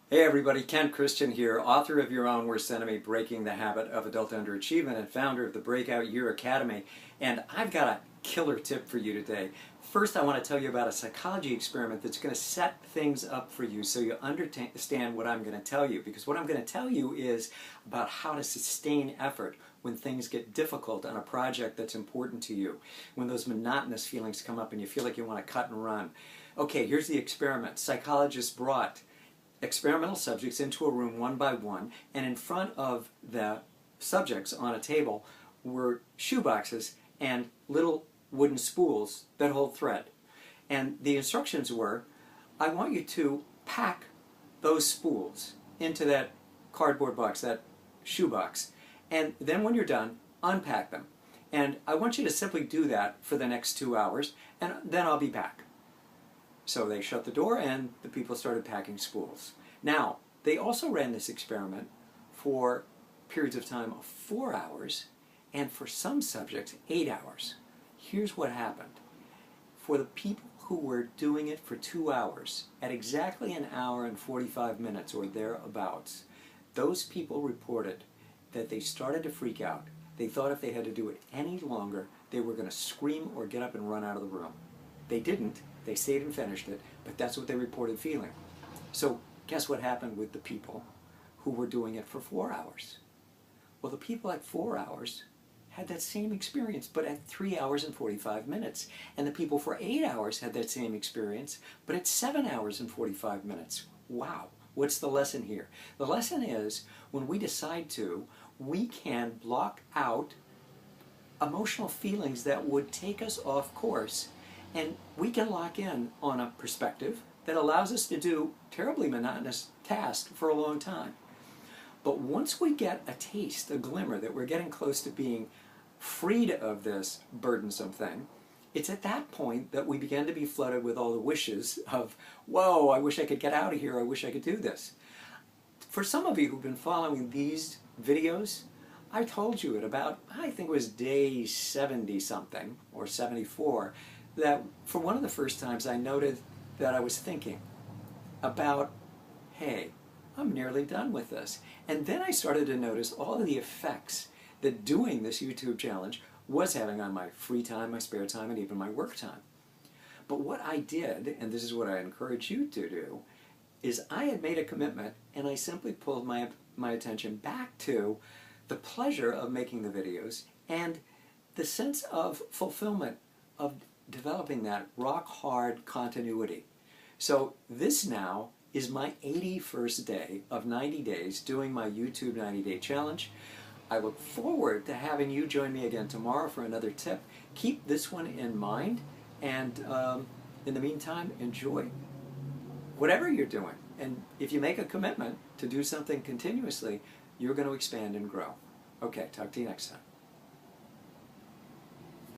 Hey everybody, Ken Christian here, author of Your Own Worst Enemy, Breaking the Habit of Adult Underachievement, and founder of the Breakout Year Academy. And I've got a killer tip for you today. First, I want to tell you about a psychology experiment that's going to set things up for you so you understand what I'm going to tell you. Because what I'm going to tell you is about how to sustain effort when things get difficult on a project that's important to you. When those monotonous feelings come up and you feel like you want to cut and run. Okay, here's the experiment. Psychologists brought experimental subjects into a room one by one, and in front of the subjects on a table were shoeboxes and little wooden spools that hold thread. And the instructions were, I want you to pack those spools into that cardboard box, that shoebox, and then when you're done, unpack them. And I want you to simply do that for the next 2 hours, and then I'll be back. So they shut the door and the people started packing spools. Now, they also ran this experiment for periods of time of 4 hours and for some subjects 8 hours. Here's what happened. For the people who were doing it for 2 hours, at exactly 1 hour and 45 minutes or thereabouts, those people reported that they started to freak out. They thought if they had to do it any longer, they were going to scream or get up and run out of the room. They didn't. They stayed and finished it, but that's what they reported feeling. So guess what happened with the people who were doing it for 4 hours? Well, the people at 4 hours had that same experience, but at 3 hours and 45 minutes. And the people for 8 hours had that same experience, but at 7 hours and 45 minutes. Wow. What's the lesson here? The lesson is when we decide to, we can block out emotional feelings that would take us off course. And we can lock in on a perspective that allows us to do terribly monotonous tasks for a long time. But once we get a taste, a glimmer that we're getting close to being freed of this burdensome thing, it's at that point that we begin to be flooded with all the wishes of, whoa, I wish I could get out of here, I wish I could do this. For some of you who've been following these videos, I told you at about, I think it was day 70 something, or 74, that for one of the first times I noted that I was thinking about, hey, I'm nearly done with this. And then I started to notice all of the effects that doing this YouTube challenge was having on my free time, my spare time, and even my work time. But what I did, and this is what I encourage you to do, is I had made a commitment and I simply pulled my attention back to the pleasure of making the videos and the sense of fulfillment of developing that rock-hard continuity. So this now is my 81st day of 90 days doing my YouTube 90-day challenge. I look forward to having you join me again tomorrow for another tip. Keep this one in mind, and in the meantime, enjoy whatever you're doing. And if you make a commitment to do something continuously, you're going to expand and grow. Okay, talk to you next time.